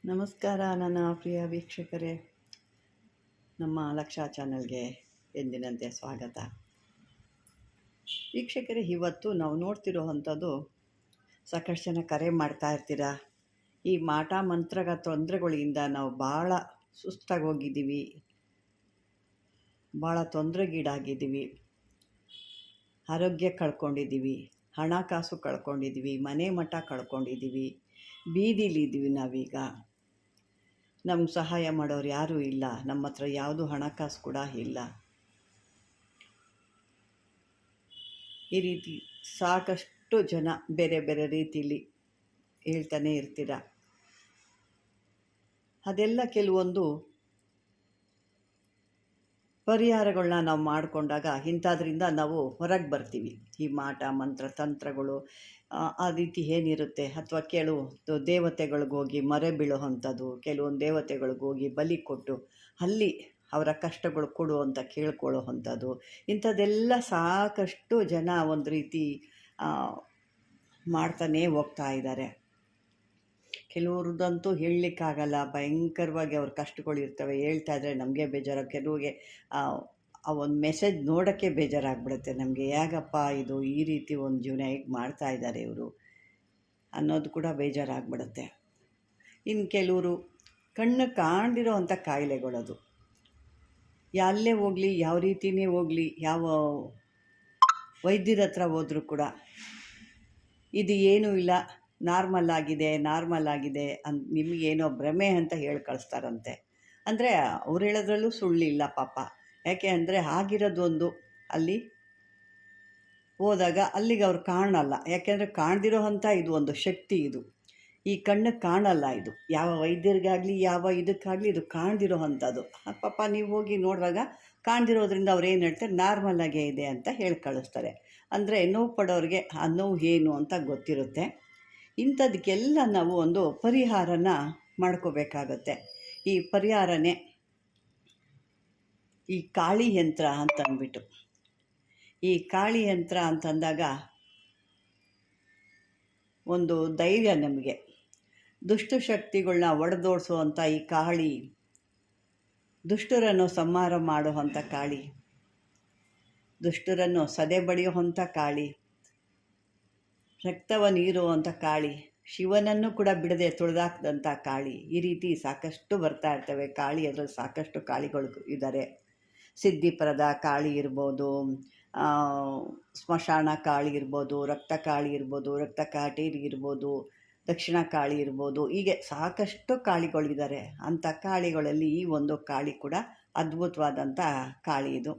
ನಮಸ್ಕಾರ ನನ್ನ ಪ್ರಿಯ ವೀಕ್ಷಕರೇ, ನಮ್ಮ ಲಕ್ಷ ಚಾನಲ್ಗೆ ಎಂದಿನಂತೆ ಸ್ವಾಗತ. ವೀಕ್ಷಕರೇ, ಇವತ್ತು ನಾವು ನೋಡ್ತಿರೋವಂಥದ್ದು, ಸಾಕಷ್ಟು ಜನ ಕರೆ ಮಾಡ್ತಾ ಇರ್ತೀರ. ಈ ಮಾಟ ಮಂತ್ರಗ ತೊಂದರೆಗಳಿಂದ ನಾವು ಭಾಳ ಸುಸ್ತಾಗಿ ಹೋಗಿದ್ದೀವಿ, ಭಾಳ ತೊಂದರೆಗೀಡಾಗಿದ್ದೀವಿ, ಆರೋಗ್ಯ ಕಳ್ಕೊಂಡಿದ್ದೀವಿ, ಹಣಕಾಸು ಕಳ್ಕೊಂಡಿದ್ದೀವಿ, ಮನೆ ಮಠ ಕಳ್ಕೊಂಡಿದ್ದೀವಿ, ಬೀದಿಲಿದ್ದೀವಿ. ನಾವೀಗ ನಮ್ಗೆ ಸಹಾಯ ಮಾಡೋರು ಯಾರೂ ಇಲ್ಲ, ನಮ್ಮ ಹತ್ರ ಯಾವುದು ಹಣಕಾಸು ಕೂಡ ಇಲ್ಲ. ಈ ರೀತಿ ಸಾಕಷ್ಟು ಜನ ಬೇರೆ ಬೇರೆ ರೀತಿಯಲ್ಲಿ ಹೇಳ್ತಾನೆ ಇರ್ತೀರ. ಅದೆಲ್ಲ ಕೆಲವೊಂದು ಪರಿಹಾರಗಳನ್ನ ನಾವು ಮಾಡಿಕೊಂಡಾಗ ಇಂಥದ್ರಿಂದ ನಾವು ಹೊರಗೆ ಬರ್ತೀವಿ. ಈ ಮಾಟ ಮಂತ್ರ ತಂತ್ರಗಳು ಆ ರೀತಿ ಏನಿರುತ್ತೆ, ಅಥವಾ ಕೆಲವು ದೇವತೆಗಳಿಗೋಗಿ ಮೊರೆ ಬೀಳುವಂಥದ್ದು, ಕೆಲವೊಂದು ದೇವತೆಗಳಿಗೋಗಿ ಬಲಿ ಕೊಟ್ಟು ಅಲ್ಲಿ ಅವರ ಕಷ್ಟಗಳು ಕೊಡು ಅಂತ ಕೇಳ್ಕೊಳ್ಳೋ ಅಂಥದ್ದು, ಇಂಥದ್ದೆಲ್ಲ ಸಾಕಷ್ಟು ಜನ ಒಂದು ರೀತಿ ಮಾಡ್ತಾನೇ ಹೋಗ್ತಾ ಇದ್ದಾರೆ. ಕೆಲವ್ರದ್ದಂತೂ ಹೇಳಲಿಕ್ಕಾಗಲ್ಲ, ಭಯಂಕರವಾಗಿ ಅವ್ರ ಕಷ್ಟಗಳಿರ್ತವೆ. ಹೇಳ್ತಾ ಇದ್ದರೆ ನಮಗೆ ಬೇಜಾರು, ಕೆಲವಿಗೆ ಆ ಒಂದು ಮೆಸೇಜ್ ನೋಡೋಕ್ಕೆ ಬೇಜಾರಾಗ್ಬಿಡುತ್ತೆ ನಮಗೆ. ಹೇಗಪ್ಪ ಇದು ಈ ರೀತಿ ಒಂದು ಜೀವನ ಹೇಗೆ ಮಾಡ್ತಾ ಇದ್ದಾರೆ ಇವರು ಅನ್ನೋದು ಕೂಡ ಬೇಜಾರಾಗ್ಬಿಡುತ್ತೆ. ಇನ್ನು ಕೆಲವರು ಕಣ್ಣು ಕಾಣದಿರೋ ಅಂಥ ಕಾಯಿಲೆಗಳದು, ಎಲ್ಲೇ ಹೋಗಲಿ, ಯಾವ ರೀತಿಯೇ ಹೋಗಲಿ, ಯಾವ ವೈದ್ಯರ ಹತ್ರ ಹೋದರೂ ಕೂಡ ಇದು ಏನೂ ಇಲ್ಲ, ನಾರ್ಮಲ್ ಆಗಿದೆ ನಿಮಗೇನೋ ಭ್ರಮೆ ಅಂತ ಹೇಳಿ ಕಳಿಸ್ತಾರಂತೆ. ಅಂದರೆ ಅವ್ರು ಹೇಳೋದ್ರಲ್ಲೂ ಸುಳ್ಳಿಲ್ಲ ಪಾಪ. ಯಾಕೆ ಅಂದರೆ ಆಗಿರೋದೊಂದು ಅಲ್ಲಿ ಹೋದಾಗ ಅಲ್ಲಿಗೆ ಅವ್ರು ಕಾಣಲ್ಲ. ಯಾಕೆಂದರೆ ಕಾಣದಿರೋ ಅಂಥ ಇದು ಒಂದು ಶಕ್ತಿ, ಇದು ಈ ಕಣ್ಣಿಗೆ ಕಾಣಲ್ಲ. ಇದು ಯಾವ ವೈದ್ಯರಿಗಾಗಲಿ ಯಾವ ಇದಕ್ಕಾಗಲಿ ಇದು ಕಾಣದಿರೋ ಅಂಥದ್ದು. ಪಾಪ ನೀವು ಹೋಗಿ ನೋಡಿದಾಗ ಕಾಣದಿರೋದ್ರಿಂದ ಅವ್ರು ಏನು ಹೇಳ್ತಾರೆ, ನಾರ್ಮಲಾಗೇ ಇದೆ ಅಂತ ಹೇಳಿ ಕಳಿಸ್ತಾರೆ. ಅಂದರೆ ನೋವು ಪಡೋರಿಗೆ ಆ ನೋವು ಏನು ಅಂತ ಗೊತ್ತಿರುತ್ತೆ. ಇಂಥದಕ್ಕೆಲ್ಲ ನಾವು ಒಂದು ಪರಿಹಾರನ ಮಾಡ್ಕೋಬೇಕಾಗತ್ತೆ. ಈ ಪರಿಹಾರನೇ ಈ ಕಾಳಿ ಯಂತ್ರ ಅಂತ ಅಂದ್ಬಿಟ್ಟು. ಈ ಕಾಳಿ ಯಂತ್ರ ಅಂತಂದಾಗ ಒಂದು ಧೈರ್ಯ ನಮಗೆ, ದುಷ್ಟಶಕ್ತಿಗಳನ್ನ ಒಡೆದೋಡಿಸುವಂಥ ಈ ಕಾಳಿ, ದುಷ್ಟರನ್ನು ಸಂಹಾರ ಮಾಡುವಂಥ ಕಾಳಿ, ದುಷ್ಟರನ್ನು ಸದೆ ಬಡಿಯುವಂಥ ಕಾಳಿ, ರಕ್ತವನ್ನು ಹೀರುವಂಥ ಕಾಳಿ, ಶಿವನನ್ನು ಕೂಡ ಬಿಡದೆ ತುಳಿದಾಕ್ದಂಥ ಕಾಳಿ. ಈ ರೀತಿ ಸಾಕಷ್ಟು ಬರ್ತಾ ಇರ್ತವೆ ಕಾಳಿ. ಅದರಲ್ಲಿ ಸಾಕಷ್ಟು ಕಾಳಿಗಳು ಇದ್ದಾರೆ. ಸಿದ್ಧಿಪರದ ಕಾಳಿ ಇರ್ಬೋದು, ಸ್ಮಶಾನ ಕಾಳಿ ಇರ್ಬೋದು, ರಕ್ತ ಕಾಳಿ ಇರ್ಬೋದು, ರಕ್ತ ಕಾಟೇರಿ ಇರ್ಬೋದು, ದಕ್ಷಿಣ ಕಾಳಿ ಇರ್ಬೋದು. ಹೀಗೆ ಸಾಕಷ್ಟು ಕಾಳಿಗಳಿದ್ದಾರೆ. ಅಂಥ ಕಾಳಿಗಳಲ್ಲಿ ಈ ಒಂದು ಕಾಳಿ ಕೂಡ ಅದ್ಭುತವಾದಂಥ ಕಾಳಿ ಇದು.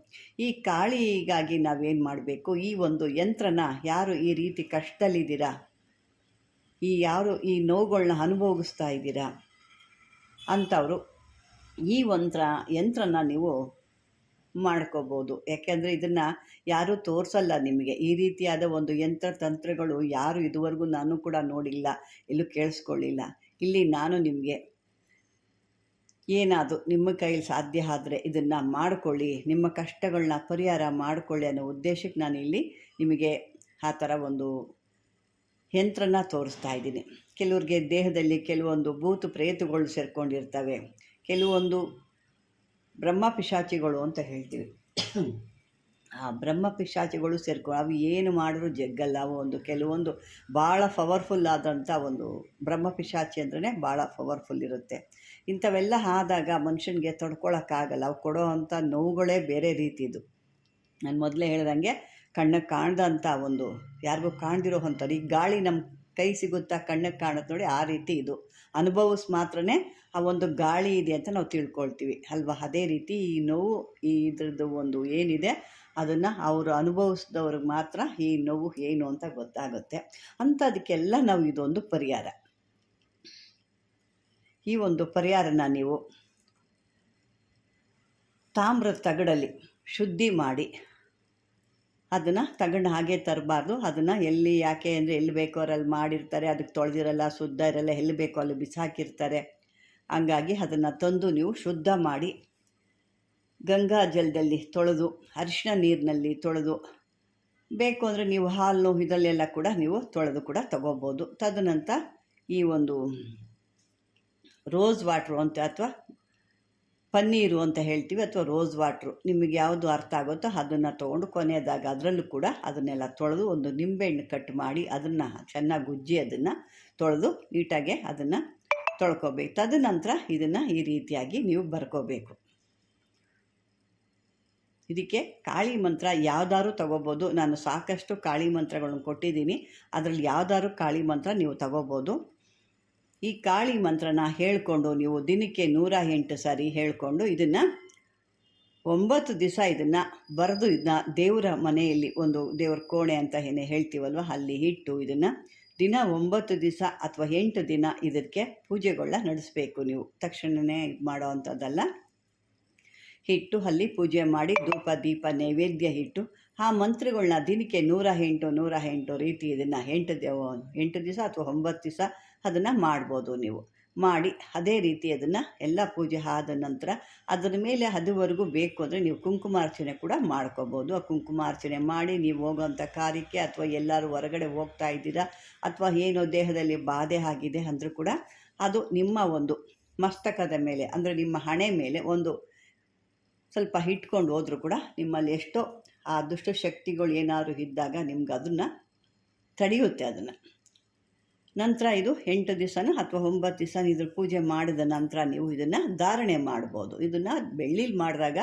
ಈ ಕಾಳಿಗಾಗಿ ನಾವೇನು ಮಾಡಬೇಕು, ಈ ಒಂದು ಯಂತ್ರನ ಯಾರು ಈ ರೀತಿ ಕಷ್ಟದಲ್ಲಿದ್ದೀರಾ, ಯಾರು ಈ ನೋವುಗಳನ್ನ ಅನುಭವಿಸ್ತಾ ಇದ್ದೀರಾ ಅಂಥವರು ಈ ಯಂತ್ರನ ನೀವು ಮಾಡ್ಕೋಬೋದು. ಯಾಕೆಂದರೆ ಇದನ್ನು ಯಾರೂ ತೋರಿಸಲ್ಲ ನಿಮಗೆ. ಈ ರೀತಿಯಾದ ಒಂದು ತಂತ್ರಗಳು ಯಾರು ಇದುವರೆಗೂ ನಾನು ಕೂಡ ನೋಡಿಲ್ಲ, ಎಲ್ಲೂ ಕೇಳಿಸ್ಕೊಳ್ಳಿಲ್ಲ. ಇಲ್ಲಿ ನಾನು ನಿಮಗೆ ಏನಾದರೂ ನಿಮ್ಮ ಕೈಯಲ್ಲಿ ಸಾಧ್ಯ ಆದರೆ ಇದನ್ನು ಮಾಡಿಕೊಳ್ಳಿ, ನಿಮ್ಮ ಕಷ್ಟಗಳನ್ನ ಪರಿಹಾರ ಮಾಡಿಕೊಳ್ಳಿ ಅನ್ನೋ ಉದ್ದೇಶಕ್ಕೆ ನಾನು ಇಲ್ಲಿ ನಿಮಗೆ ಆ ಥರ ಒಂದು ಯಂತ್ರನ ತೋರಿಸ್ತಾ ಇದ್ದೀನಿ. ಕೆಲವ್ರಿಗೆ ದೇಹದಲ್ಲಿ ಕೆಲವೊಂದು ಭೂತ ಪ್ರೇತಗಳು ಸೇರ್ಕೊಂಡಿರ್ತವೆ, ಕೆಲವೊಂದು ಬ್ರಹ್ಮ ಪಿಶಾಚಿಗಳು ಅಂತ ಹೇಳ್ತೀವಿ. ಆ ಬ್ರಹ್ಮ ಪಿಶಾಚಿಗಳು ಅವು ಏನು ಮಾಡಿದ್ರು ಜಗ್ಗಲ್ಲ. ಅವು ಕೆಲವೊಂದು ಭಾಳ ಪವರ್ಫುಲ್ ಆದಂಥ ಒಂದು ಬ್ರಹ್ಮ ಪಿಶಾಚಿ ಅಂದ್ರೆ ಭಾಳ ಪವರ್ಫುಲ್ ಇರುತ್ತೆ. ಇಂಥವೆಲ್ಲ ಆದಾಗ ಮನುಷ್ಯನಿಗೆ ತಡ್ಕೊಳಕ್ಕಾಗಲ್ಲ. ಅವು ಕೊಡೋ ಅಂಥ ನೋವುಗಳೇ ಬೇರೆ ರೀತಿದು. ನಾನು ಮೊದಲೇ ಹೇಳ್ದಂಗೆ ಕಣ್ಣಿಗೆ ಕಾಣ್ದಂಥ ಒಂದು, ಯಾರಿಗೂ ಕಾಣ್ದಿರೋ ಅಂಥದ್ದು. ಈ ಗಾಳಿ ನಮ್ಮ ಕೈ ಸಿಗುತ್ತಾ, ಕಣ್ಣಿಗೆ ಕಾಣುತ್ತೆ ನೋಡಿ, ಆ ರೀತಿ ಇದು ಅನುಭವಿಸ್ ಮಾತ್ರನೇ ಆ ಒಂದು ಗಾಳಿ ಇದೆ ಅಂತ ನಾವು ತಿಳ್ಕೊಳ್ತೀವಿ ಅಲ್ವಾ. ಅದೇ ರೀತಿ ಈ ನೋವು, ಇದ್ರದ್ದು ಒಂದು ಏನಿದೆ ಅದನ್ನು ಅವರು ಅನುಭವಿಸಿದವ್ರಿಗೆ ಮಾತ್ರ ಈ ನೋವು ಏನು ಅಂತ ಗೊತ್ತಾಗುತ್ತೆ. ಅಂಥದಕ್ಕೆಲ್ಲ ನಾವು ಇದೊಂದು ಪರಿಹಾರ. ಈ ಒಂದು ಪರಿಹಾರನ ನೀವು ತಾಮ್ರದ ತಗಡಲ್ಲಿ ಶುದ್ಧಿ ಮಾಡಿ, ಅದನ್ನು ತಗೊಂಡು ಹಾಗೆ ತರಬಾರ್ದು. ಅದನ್ನು ಎಲ್ಲಿ, ಯಾಕೆ ಅಂದರೆ ಎಲ್ಲಿ ಬೇಕೋ ಅವರಲ್ಲಿ ಮಾಡಿರ್ತಾರೆ, ಅದಕ್ಕೆ ತೊಳೆದಿರಲ್ಲ, ಶುದ್ಧ ಇರಲ್ಲ, ಎಲ್ಲಿ ಬೇಕೋ ಅಲ್ಲಿ ಬಿಸಾಕಿರ್ತಾರೆ. ಹಂಗಾಗಿ ಅದನ್ನು ತಂದು ನೀವು ಶುದ್ಧ ಮಾಡಿ ಗಂಗಾ ಜಲದಲ್ಲಿ ತೊಳೆದು, ಅರಿಶಿನ ನೀರಿನಲ್ಲಿ ತೊಳೆದು, ಬೇಕು ಅಂದರೆ ನೀವು ಹಾಲು ಇದರಲ್ಲೆಲ್ಲ ಕೂಡ ನೀವು ತೊಳೆದು ಕೂಡ ತಗೋಬೋದು. ತದನಂತರ ಈ ಒಂದು ರೋಸ್ ವಾಟ್ರು ಅಂತ ಅಥವಾ ಪನ್ನೀರು ಅಂತ ಹೇಳ್ತೀವಿ, ಅಥವಾ ರೋಸ್ ವಾಟ್ರು, ನಿಮಗೆ ಯಾವುದು ಅರ್ಥ ಆಗುತ್ತೋ ಅದನ್ನು ತೊಗೊಂಡು ಕೊನೆಯದಾಗ ಅದರಲ್ಲೂ ಕೂಡ ಅದನ್ನೆಲ್ಲ ತೊಳೆದು ಒಂದು ನಿಂಬೆಹಣ್ಣು ಕಟ್ ಮಾಡಿ ಅದನ್ನು ಚೆನ್ನಾಗಿ ಉಜ್ಜಿ ಅದನ್ನು ತೊಳೆದು ನೀಟಾಗೆ ಅದನ್ನು ತೊಳ್ಕೊಬೇಕು. ತದನಂತರ ಇದನ್ನು ಈ ರೀತಿಯಾಗಿ ನೀವು ಬರ್ಕೋಬೇಕು. ಇದಕ್ಕೆ ಕಾಳಿ ಮಂತ್ರ ಯಾವ್ದಾದ್ರು ತಗೋಬೋದು. ನಾನು ಸಾಕಷ್ಟು ಕಾಳಿ ಮಂತ್ರಗಳನ್ನು ಕೊಟ್ಟಿದ್ದೀನಿ, ಅದರಲ್ಲಿ ಯಾವ್ದಾದ್ರು ಕಾಳಿ ಮಂತ್ರ ನೀವು ತಗೋಬೋದು. ಈ ಕಾಳಿ ಮಂತ್ರನ ಹೇಳಿಕೊಂಡು ನೀವು ದಿನಕ್ಕೆ 108 ಸಾರಿ ಹೇಳಿಕೊಂಡು ಇದನ್ನು 9 ದಿವಸ ಇದನ್ನು ಬರೆದು ಇದನ್ನ ದೇವರ ಮನೆಯಲ್ಲಿ, ಒಂದು ದೇವ್ರ ಕೋಣೆ ಅಂತ ಏನೇ ಹೇಳ್ತೀವಲ್ವ, ಅಲ್ಲಿ ಇಟ್ಟು ಇದನ್ನು ದಿನ 9 ದಿವಸ ಅಥವಾ 8 ದಿನ ಇದಕ್ಕೆ ಪೂಜೆಗಳನ್ನ ನಡೆಸಬೇಕು. ನೀವು ತಕ್ಷಣವೇ ಇದು ಮಾಡೋ ಅಂಥದ್ದಲ್ಲ. ಇಟ್ಟು ಅಲ್ಲಿ ಪೂಜೆ ಮಾಡಿ ಧೂಪ ದೀಪ ನೈವೇದ್ಯ ಇಟ್ಟು ಆ ಮಂತ್ರಗಳನ್ನ ದಿನಕ್ಕೆ 108 ರೀತಿ ಇದನ್ನು 8 ದಿವಸ ಅಥವಾ 9 ದಿವಸ ಅದನ್ನು ಮಾಡ್ಬೋದು. ನೀವು ಮಾಡಿ ಅದೇ ರೀತಿ ಅದನ್ನು ಎಲ್ಲ ಪೂಜೆ ಆದ ನಂತರ ಅದರ ಮೇಲೆ ಅದುವರೆಗೂ ಬೇಕು ಅಂದರೆ ನೀವು ಕುಂಕುಮಾರ್ಚನೆ ಕೂಡ ಮಾಡ್ಕೋಬೋದು. ಆ ಕುಂಕುಮಾರ್ಚನೆ ಮಾಡಿ ನೀವು ಹೋಗೋಂಥ ಕಾರ್ಯಕ್ಕೆ ಅಥವಾ ಎಲ್ಲರೂ ಹೊರಗಡೆ ಹೋಗ್ತಾ ಇದ್ದೀರಾ ಅಥವಾ ಏನೋ ದೇಹದಲ್ಲಿ ಬಾಧೆ ಆಗಿದೆ ಅಂದರೂ ಕೂಡ ಅದು ನಿಮ್ಮ ಒಂದು ಮಸ್ತಕದ ಮೇಲೆ ಅಂದರೆ ನಿಮ್ಮ ಹಣೆ ಮೇಲೆ ಒಂದು ಸ್ವಲ್ಪ ಇಟ್ಕೊಂಡು ಹೋದರೂ ಕೂಡ ನಿಮ್ಮಲ್ಲಿ ಎಷ್ಟೋ ಆ ದುಷ್ಟಶಕ್ತಿಗಳು ಏನಾದರೂ ಇದ್ದಾಗ ನಿಮ್ಗೆ ಅದನ್ನು ತಡೆಯುತ್ತೆ. ಅದನ್ನು ನಂತರ ಇದು 8 ದಿವಸನೂ ಅಥವಾ 9 ದಿವಸ ಇದ್ರ ಪೂಜೆ ಮಾಡಿದ ನಂತರ ನೀವು ಇದನ್ನು ಧಾರಣೆ ಮಾಡ್ಬೋದು. ಇದನ್ನು ಬೆಳ್ಳಿಲಿ ಮಾಡಿದಾಗ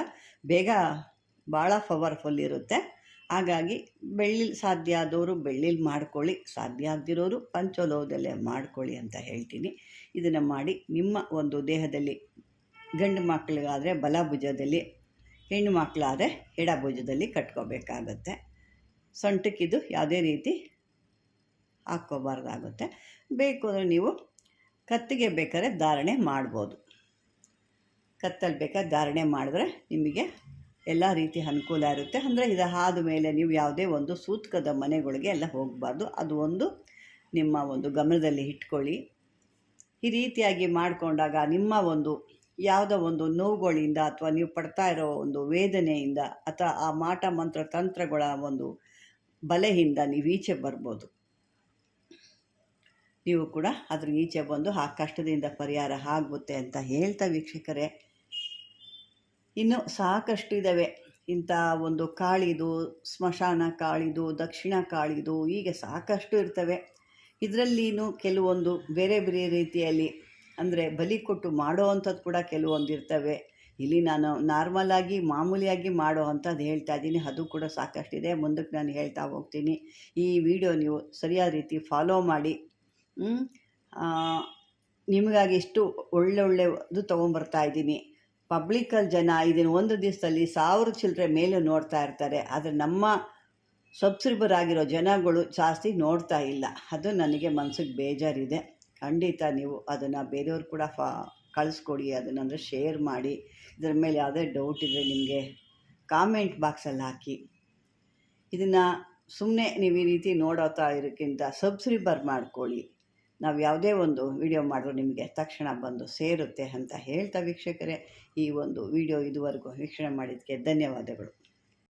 ಬೇಗ ಭಾಳ ಪವರ್ಫುಲ್ ಇರುತ್ತೆ. ಹಾಗಾಗಿ ಬೆಳ್ಳಿಲಿ ಸಾಧ್ಯ ಆದವರು ಬೆಳ್ಳಿಲಿ ಮಾಡ್ಕೊಳ್ಳಿ, ಸಾಧ್ಯ ಆಗದಿರೋರು ಪಂಚಲೋಹದಲ್ಲೇ ಮಾಡ್ಕೊಳ್ಳಿ ಅಂತ ಹೇಳ್ತೀನಿ. ಇದನ್ನು ಮಾಡಿ ನಿಮ್ಮ ಒಂದು ದೇಹದಲ್ಲಿ ಗಂಡು ಮಕ್ಕಳಿಗಾದರೆ ಬಲಭುಜದಲ್ಲಿ, ಹೆಣ್ಣು ಮಕ್ಕಳಾದರೆ ಎಡಭುಜದಲ್ಲಿ ಕಟ್ಕೋಬೇಕಾಗತ್ತೆ. ಸೊಂಟಕ್ಕಿದು ಯಾವುದೇ ರೀತಿ ಹಾಕ್ಕೋಬಾರ್ದಾಗುತ್ತೆ. ಬೇಕು ಅಂದರೆ ನೀವು ಕತ್ತಿಗೆ ಬೇಕಾದ್ರೆ ಧಾರಣೆ ಮಾಡ್ಬೋದು. ಕತ್ತಲ್ಲಿ ಬೇಕಾದ್ರೆ ಧಾರಣೆ ಮಾಡಿದ್ರೆ ನಿಮಗೆ ಎಲ್ಲ ರೀತಿ ಅನುಕೂಲ ಇರುತ್ತೆ. ಅಂದರೆ ಇದು ಆದ ಮೇಲೆ ನೀವು ಯಾವುದೇ ಒಂದು ಸೂತಕದ ಮನೆಗಳಿಗೆ ಎಲ್ಲ ಹೋಗಬಾರ್ದು. ಅದು ಒಂದು ನಿಮ್ಮ ಒಂದು ಗಮನದಲ್ಲಿ ಇಟ್ಕೊಳ್ಳಿ. ಈ ರೀತಿಯಾಗಿ ಮಾಡಿಕೊಂಡಾಗ ನಿಮ್ಮ ಒಂದು ಯಾವುದೋ ಒಂದು ನೋವುಗಳಿಂದ ಅಥವಾ ನೀವು ಪಡ್ತಾ ಇರೋ ಒಂದು ವೇದನೆಯಿಂದ ಅಥವಾ ಆ ಮಾಟ ಮಂತ್ರ ತಂತ್ರಗಳ ಒಂದು ಬಲೆಯಿಂದ ನೀವು ಈಚೆ ಬರ್ಬೋದು. ನೀವು ಕೂಡ ಅದ್ರ ಈಚೆ ಬಂದು ಆ ಕಷ್ಟದಿಂದ ಪರಿಹಾರ ಆಗುತ್ತೆ ಅಂತ ಹೇಳ್ತಾ ವೀಕ್ಷಕರೇ, ಇನ್ನು ಸಾಕಷ್ಟು ಇದ್ದಾವೆ ಇಂಥ ಒಂದು ಕಾಳಿದು, ಸ್ಮಶಾನ ಕಾಳಿದು, ದಕ್ಷಿಣ ಕಾಳಿದು, ಹೀಗೆ ಸಾಕಷ್ಟು ಇರ್ತವೆ. ಇದರಲ್ಲಿನೂ ಕೆಲವೊಂದು ಬೇರೆ ಬೇರೆ ರೀತಿಯಲ್ಲಿ ಅಂದರೆ ಬಲಿ ಕೊಟ್ಟು ಮಾಡೋ ಅಂಥದ್ದು ಕೂಡ ಕೆಲವೊಂದು ಇರ್ತವೆ. ಇಲ್ಲಿ ನಾನು ನಾರ್ಮಲಾಗಿ ಮಾಮೂಲಿಯಾಗಿ ಮಾಡೋ ಅಂಥದ್ದು ಹೇಳ್ತಾ ಇದ್ದೀನಿ, ಅದು ಕೂಡ ಸಾಕಷ್ಟಿದೆ. ಮುಂದಕ್ಕೆ ನಾನು ಹೇಳ್ತಾ ಹೋಗ್ತೀನಿ. ಈ ವಿಡಿಯೋ ನೀವು ಸರಿಯಾದ ರೀತಿ ಫಾಲೋ ಮಾಡಿ. ನಿಮಗಾಗಿ ಇಷ್ಟು ಒಳ್ಳೊಳ್ಳೆದು ತೊಗೊಂಬರ್ತಾ ಇದ್ದೀನಿ. ಪಬ್ಲಿಕಲ್ಲಿ ಜನ ಇದನ್ನು ಒಂದು ದಿವಸದಲ್ಲಿ 1000 ಚಿಲ್ಲರೆ ಮೇಲೆ ನೋಡ್ತಾ ಇರ್ತಾರೆ, ಆದರೆ ನಮ್ಮ ಸಬ್ಸ್ಕ್ರೈಬರ್ ಆಗಿರೋ ಜನಗಳು ಜಾಸ್ತಿ ನೋಡ್ತಾ ಇಲ್ಲ. ಅದು ನನಗೆ ಮನಸ್ಸಿಗೆ ಬೇಜಾರಿದೆ. ಖಂಡಿತ ನೀವು ಅದನ್ನು ಬೇರೆಯವ್ರು ಕೂಡ ಕಳಿಸ್ಕೊಡಿ, ಅದನ್ನು ಅಂದರೆ ಶೇರ್ ಮಾಡಿ. ಇದರ ಮೇಲೆ ಯಾವುದೇ ಡೌಟ್ ಇದ್ದರೆ ನಿಮಗೆ ಕಾಮೆಂಟ್ ಬಾಕ್ಸಲ್ಲಿ ಹಾಕಿ. ಇದನ್ನು ಸುಮ್ಮನೆ ನೀವು ಈ ರೀತಿ ನೋಡೋತಾ ಇರೋಕ್ಕಿಂತ ಸಬ್ಸ್ಕ್ರೈಬರ್ ಮಾಡ್ಕೊಳ್ಳಿ. ನಾವು ಯಾವುದೇ ಒಂದು ವಿಡಿಯೋ ಮಾಡಿದ್ರು ನಿಮಗೆ ತಕ್ಷಣ ಬಂದು ಸೇರುತ್ತೆ ಅಂತ ಹೇಳ್ತಾ ವೀಕ್ಷಕರೇ, ಈ ಒಂದು ವಿಡಿಯೋ ಇದುವರೆಗೂ ವೀಕ್ಷಣೆ ಮಾಡಿದ್ದಕ್ಕೆ ಧನ್ಯವಾದಗಳು.